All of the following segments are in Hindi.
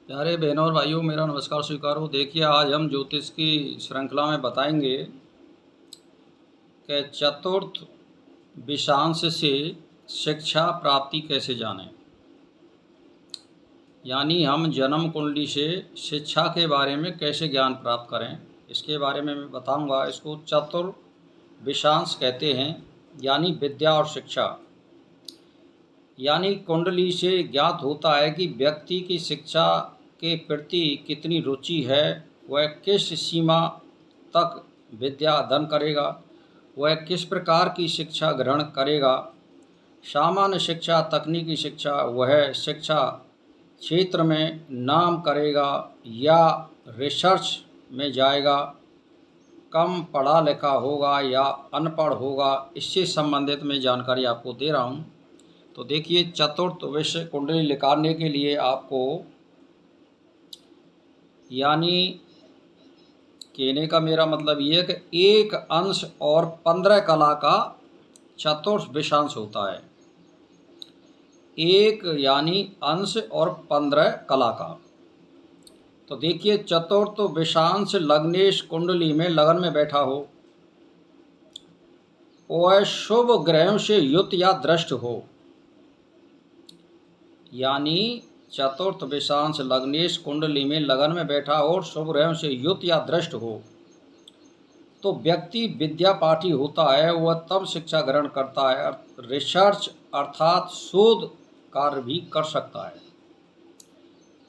प्यारे बहनों और भाइयों, मेरा नमस्कार स्वीकार हो। देखिए, आज हम ज्योतिष की श्रृंखला में बताएंगे कि चतुर्थ विषांश से शिक्षा प्राप्ति कैसे जानें। यानी हम जन्म कुंडली से शिक्षा के बारे में कैसे ज्ञान प्राप्त करें, इसके बारे में मैं बताऊंगा। इसको चतुर्थ विषांश कहते हैं, यानी विद्या और शिक्षा। यानी कुंडली से ज्ञात होता है कि व्यक्ति की शिक्षा के प्रति कितनी रुचि है, वह किस सीमा तक विद्या अध्ययन करेगा, वह किस प्रकार की शिक्षा ग्रहण करेगा। सामान्य शिक्षा, तकनीकी शिक्षा, वह शिक्षा क्षेत्र में नाम करेगा या रिसर्च में जाएगा, कम पढ़ा लिखा होगा या अनपढ़ होगा, इससे संबंधित मैं जानकारी आपको दे रहा हूँ। तो देखिए, चतुर्थ विषय कुंडली निकालने के लिए आपको, यानी कहने का मेरा मतलब ये है कि एक अंश और 15 कला का चतुर्थ विषांश होता है। एक यानी अंश और 15 कला का। तो देखिए, चतुर्थ विषांश लग्नेश कुंडली में लगन में बैठा हो, वह शुभ ग्रहों से युत या दृष्ट हो। यानी चतुर्थ विषांश लग्नेश कुंडली में लगन में बैठा हो और शुभ ग्रहों से युत या दृष्ट हो, तो व्यक्ति विद्या पाठी होता है। वह तब शिक्षा ग्रहण करता है, रिसर्च अर्थात शोध कार्य भी कर सकता है।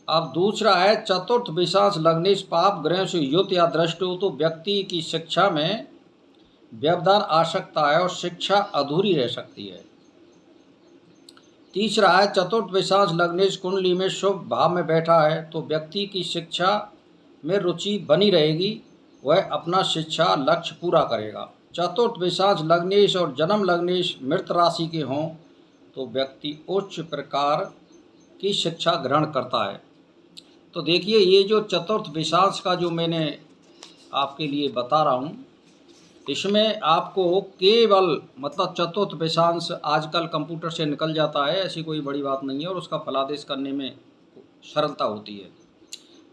अब दूसरा है, चतुर्थ विषांश लग्नेश पाप ग्रहों से युत या दृष्ट हो, तो व्यक्ति की शिक्षा में व्यवधान आ सकता है और शिक्षा अधूरी रह सकती है। तीसरा है, चतुर्थ विषांश लग्नेश कुंडली में शुभ भाव में बैठा है, तो व्यक्ति की शिक्षा में रुचि बनी रहेगी, वह अपना शिक्षा लक्ष्य पूरा करेगा। चतुर्थ विषांश लग्नेश और जन्म लग्नेश मृत राशि के हों, तो व्यक्ति उच्च प्रकार की शिक्षा ग्रहण करता है। तो देखिए, ये जो चतुर्थ विषांश का जो मैंने आपके लिए बता रहा हूँ, इसमें आपको केवल मतलब चतुर्थ विषांश आजकल कंप्यूटर से निकल जाता है, ऐसी कोई बड़ी बात नहीं है, और उसका फलादेश करने में सरलता होती है।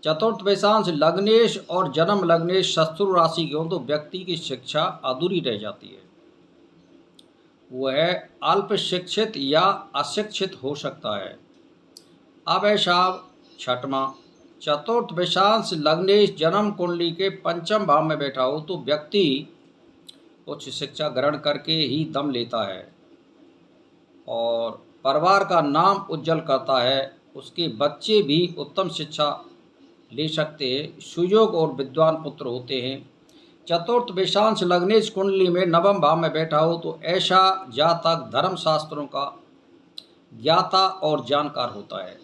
चतुर्थ विषांश लग्नेश और जन्म लग्नेश शत्रु राशि के हों, तो व्यक्ति की शिक्षा अधूरी रह जाती है, वह अल्प शिक्षित या अशिक्षित हो सकता है। अब है साहब छठवां, चतुर्थ विषांश लग्नेश जन्म कुंडली के पंचम भाव में बैठा हो, तो व्यक्ति उच्च शिक्षा ग्रहण करके ही दम लेता है और परिवार का नाम उज्जवल करता है। उसके बच्चे भी उत्तम शिक्षा ले सकते हैं, सुयोग और विद्वान पुत्र होते हैं। चतुर्थ विषांश लग्नेश कुंडली में नवम भाव में बैठा हो, तो ऐसा जातक धर्म शास्त्रों का ज्ञाता और जानकार होता है।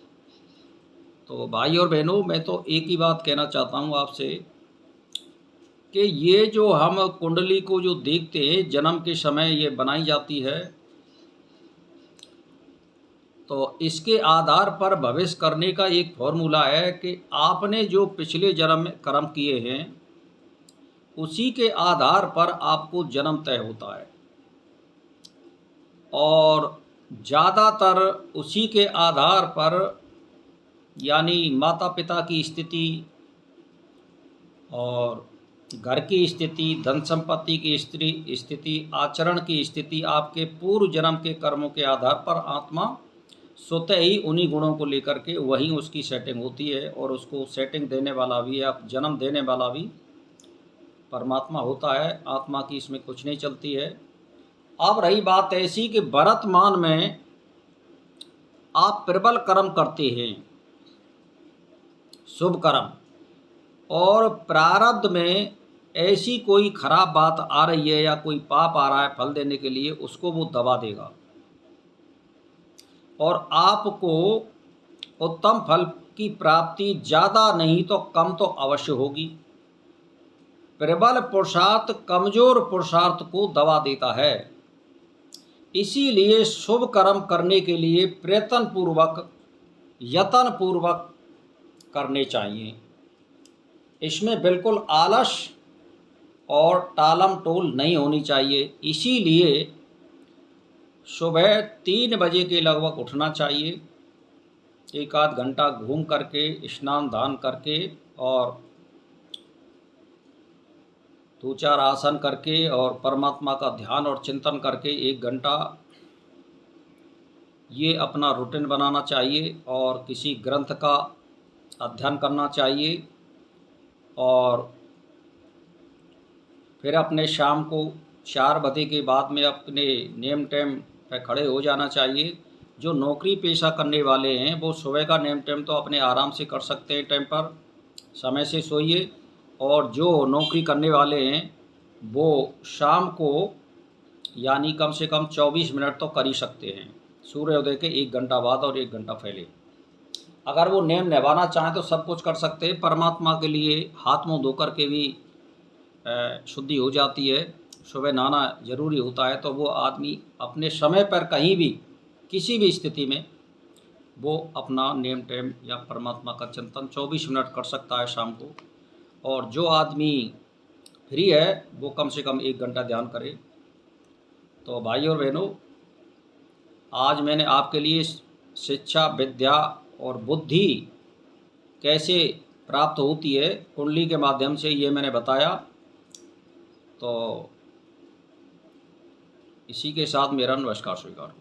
तो भाई और बहनों, मैं तो एक ही बात कहना चाहता हूँ आपसे कि ये जो हम कुंडली को जो देखते हैं, जन्म के समय ये बनाई जाती है, तो इसके आधार पर भविष्य करने का एक फॉर्मूला है कि आपने जो पिछले जन्म में कर्म किए हैं, उसी के आधार पर आपको जन्म तय होता है, और ज़्यादातर उसी के आधार पर, यानी माता पिता की स्थिति और घर की स्थिति, धन संपत्ति की स्थिति, आचरण की स्थिति, आपके पूर्व जन्म के कर्मों के आधार पर आत्मा स्वतः ही उन्हीं गुणों को लेकर के वहीं उसकी सेटिंग होती है, और उसको सेटिंग देने वाला भी या जन्म देने वाला भी परमात्मा होता है। आत्मा की इसमें कुछ नहीं चलती है। अब रही बात ऐसी कि वर्तमान में आप प्रबल कर्म करते हैं, शुभ कर्म, और प्रारब्ध में ऐसी कोई खराब बात आ रही है या कोई पाप आ रहा है फल देने के लिए, उसको वो दबा देगा और आपको उत्तम फल की प्राप्ति ज़्यादा नहीं तो कम तो अवश्य होगी। प्रबल पुरुषार्थ कमजोर पुरुषार्थ को दबा देता है, इसीलिए शुभ कर्म करने के लिए प्रयत्न पूर्वक, यत्न पूर्वक करने चाहिए। इसमें बिल्कुल आलस और टालम टोल नहीं होनी चाहिए। इसीलिए सुबह 3 बजे के लगभग उठना चाहिए एक आध घंटा घूम करके, स्नान दान करके और 2-4 आसन करके और परमात्मा का ध्यान और चिंतन करके 1 घंटा ये अपना रूटीन बनाना चाहिए और किसी ग्रंथ का अध्ययन करना चाहिए। और फिर अपने शाम को 4 बजे के बाद में अपने नेम टेम पे खड़े हो जाना चाहिए। जो नौकरी पेशा करने वाले हैं वो सुबह का नेम टेम तो अपने आराम से कर सकते हैं, टाइम पर समय से सोइए। और जो नौकरी करने वाले हैं वो शाम को यानी कम से कम 24 मिनट तो कर ही सकते हैं, सूर्योदय के 1 घंटा बाद और 1 घंटा पहले। अगर वो नेम निभाना चाहें तो सब कुछ कर सकते हैं। परमात्मा के लिए हाथ मुँह धो कर के भी शुद्धि हो जाती है। सुबह नहाना ज़रूरी होता है, तो वो आदमी अपने समय पर कहीं भी किसी भी स्थिति में वो अपना नेम टेम या परमात्मा का चिंतन 24 मिनट कर सकता है शाम को। और जो आदमी फ्री है वो कम से कम 1 घंटा ध्यान करे। तो भाई और बहनों, आज मैंने आपके लिए शिक्षा, विद्या और बुद्धि कैसे प्राप्त होती है कुंडली के माध्यम से, ये मैंने बताया। तो इसी के साथ मेरा नमस्कार स्वीकार।